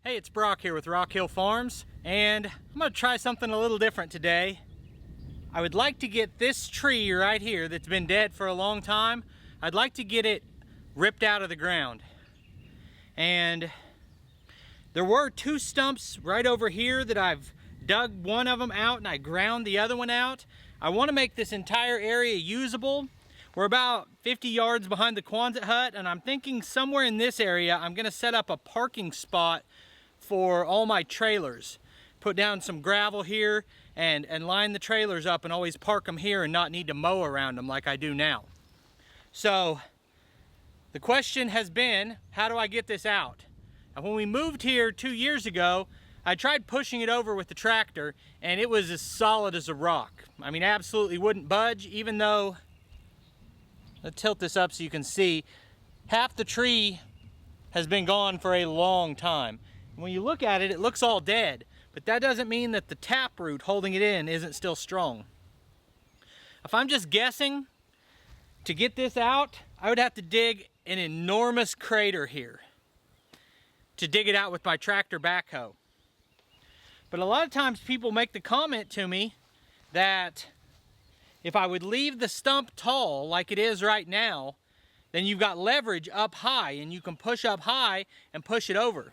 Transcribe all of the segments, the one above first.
Hey, it's Brock here with Rock Hill Farms, and I'm going to try something a little different today. I would like to get this tree right here that's been dead for a long time, I'd like to get it ripped out of the ground. And there were two stumps right over here that I've dug one of them out and I ground the other one out. I want to make this entire area usable. We're about 50 yards behind the Quonset hut, and I'm thinking somewhere in this area I'm going to set up a parking spot for all my trailers. Put down some gravel here and line the trailers up and always park them here and not need to mow around them like I do now. So the question has been, how do I get this out? Now, when we moved here 2 years ago, I tried pushing it over with the tractor and it was as solid as a rock. I mean, absolutely wouldn't budge, even though, let's tilt this up so you can see, half the tree has been gone for a long time. When you look at it, it looks all dead, but that doesn't mean that the taproot holding it in isn't still strong. If I'm just guessing, to get this out, I would have to dig an enormous crater here to dig it out with my tractor backhoe. But a lot of times people make the comment to me that if I would leave the stump tall like it is right now, then you've got leverage up high and you can push up high and push it over.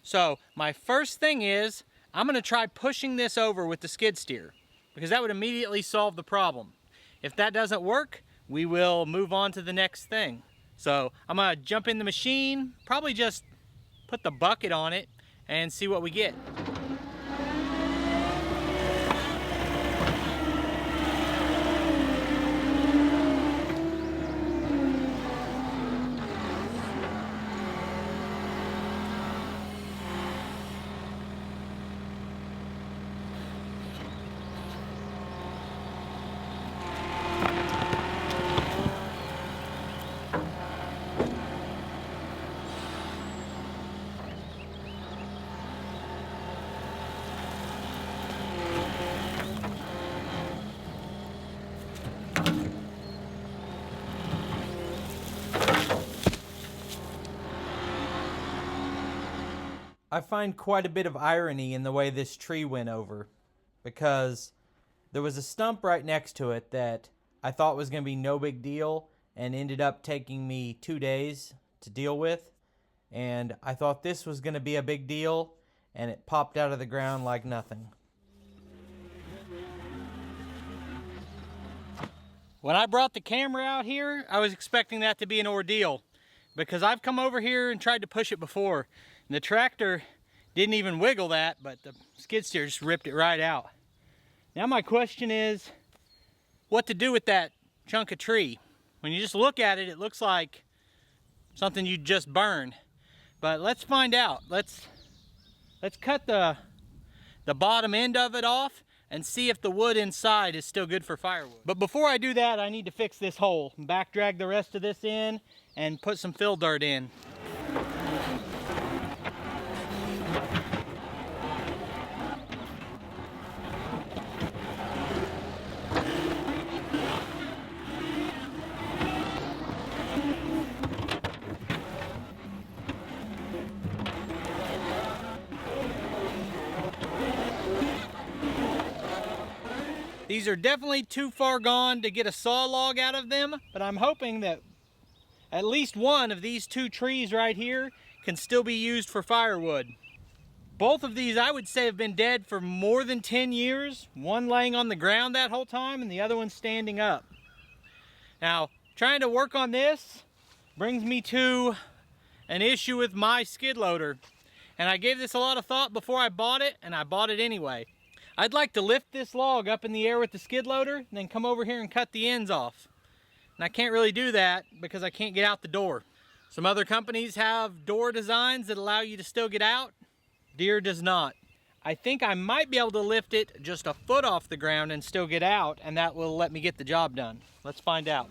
So my first thing is, I'm going to try pushing this over with the skid steer, because that would immediately solve the problem. If that doesn't work, we will move on to the next thing. So I'm going to jump in the machine, probably just put the bucket on it and see what we get. I find quite a bit of irony in the way this tree went over, because there was a stump right next to it that I thought was going to be no big deal and ended up taking me 2 days to deal with, and I thought this was going to be a big deal, and it popped out of the ground like nothing. When I brought the camera out here, I was expecting that to be an ordeal, because I've come over here and tried to push it before. And the tractor didn't even wiggle that, but the skid steer just ripped it right out. Now my question is, what to do with that chunk of tree? When you just look at it, it looks like something you just burned. But let's find out. Let's cut the bottom end of it off and see if the wood inside is still good for firewood. But before I do that, I need to fix this hole, back drag the rest of this in and put some fill dirt in. These are definitely too far gone to get a saw log out of them, but I'm hoping that at least one of these two trees right here can still be used for firewood. Both of these I would say have been dead for more than 10 years, one laying on the ground that whole time and the other one standing up. Now, trying to work on this brings me to an issue with my skid loader. And I gave this a lot of thought before I bought it, and I bought it anyway. I'd like to lift this log up in the air with the skid loader and then come over here and cut the ends off. And I can't really do that because I can't get out the door. Some other companies have door designs that allow you to still get out. Deere does not. I think I might be able to lift it just a foot off the ground and still get out, and that will let me get the job done. Let's find out.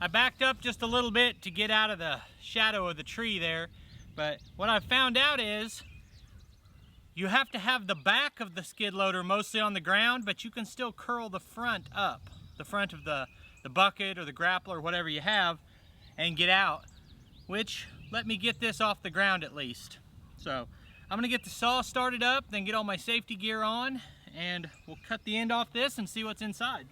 I backed up just a little bit to get out of the shadow of the tree there, but what I found out is you have to have the back of the skid loader mostly on the ground, but you can still curl the front up, the front of the bucket or the grappler or whatever you have, and get out, which let me get this off the ground at least. So I'm gonna get the saw started up, then get all my safety gear on, and we'll cut the end off this and see what's inside.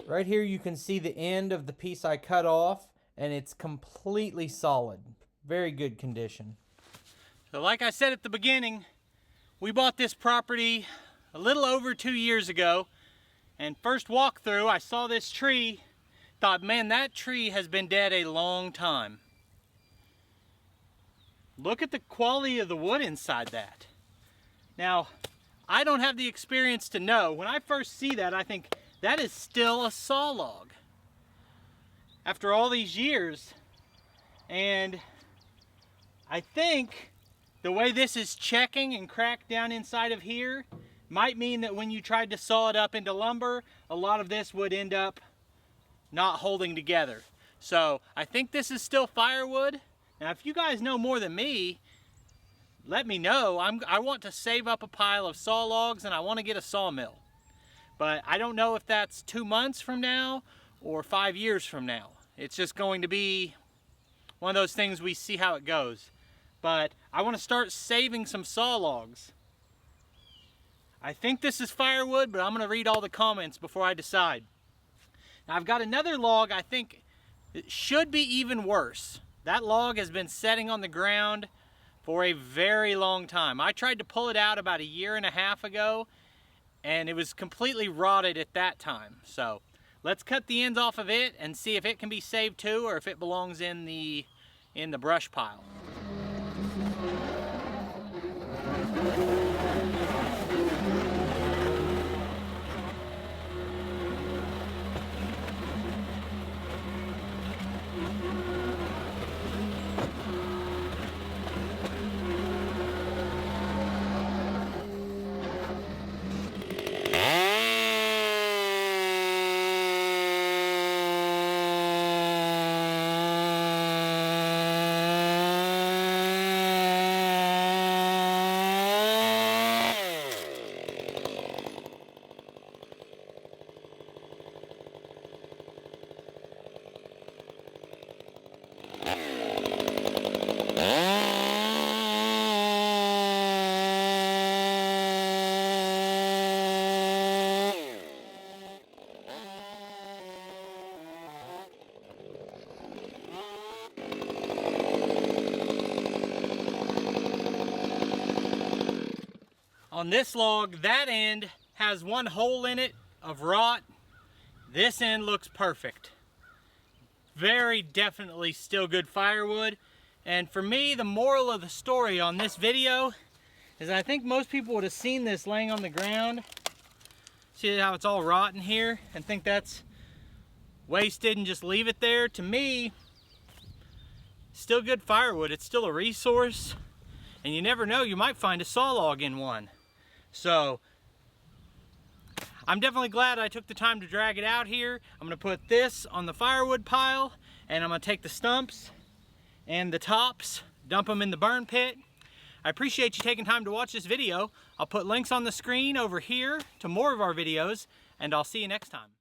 Right here you can see the end of the piece I cut off, and it's completely solid. Very good condition. So like I said at the beginning, we bought this property a little over 2 years ago, and first walkthrough I saw this tree, thought, man, that tree has been dead a long time. Look at the quality of the wood inside that. Now, I don't have the experience to know. When I first see that, I think, that is still a saw log after all these years. And I think the way this is checking and cracked down inside of here might mean that when you tried to saw it up into lumber, a lot of this would end up not holding together. So I think this is still firewood. Now if you guys know more than me, let me know. I want to save up a pile of saw logs, and I want to get a sawmill. But I don't know if that's 2 months from now or 5 years from now. It's just going to be one of those things, we see how it goes. But I want to start saving some saw logs. I think this is firewood, but I'm going to read all the comments before I decide. Now I've got another log I think it should be even worse. That log has been setting on the ground for a very long time. I tried to pull it out about 1.5 years ago, and it was completely rotted at that time. So let's cut the ends off of it and see if it can be saved too, or if it belongs in the brush pile. On this log, that end has one hole in it of rot. This end looks perfect. Very definitely still good firewood. And for me, the moral of the story on this video is I think most people would have seen this laying on the ground. See how it's all rotten here and think that's wasted and just leave it there. To me, still good firewood. It's still a resource, and you never know, you might find a saw log in one. So I'm definitely glad I took the time to drag it out here. I'm gonna put this on the firewood pile, and I'm gonna take the stumps and the tops, dump them in the burn pit. I appreciate you taking time to watch this video. I'll put links on the screen over here to more of our videos, and I'll see you next time.